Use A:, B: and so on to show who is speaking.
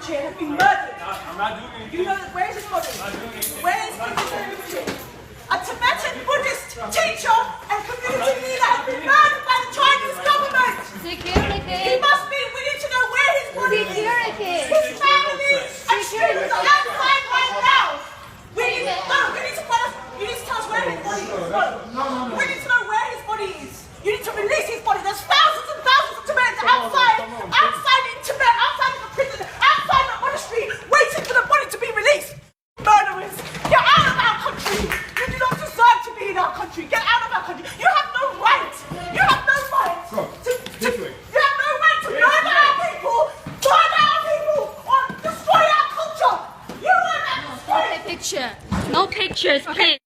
A: Rinpoche has been murdered.
B: I'm not doing anything.
A: You know that where is his body?
B: I'm not doing anything.
A: Where is Rinpoche? A Tibetan Buddhist teacher and community leader has been murdered by the Chinese government.
C: Security.
A: He must be. We need to know where his body is.
C: Security.
A: His family and students are outside right now. We need to tell us. You need to tell us where his body is. We need to know where his body is. You need to release his body. There's thousands and thousands of Tibetans outside in Tibet, outside of the prison, outside the monastery, waiting for the body to be released. Murderers, get out of our country. You do not deserve to be in our country. Get out of our country. You have no right. You have no right you have no right to murder our people, or destroy our culture. You are not destroying.
C: Picture. No pictures, please.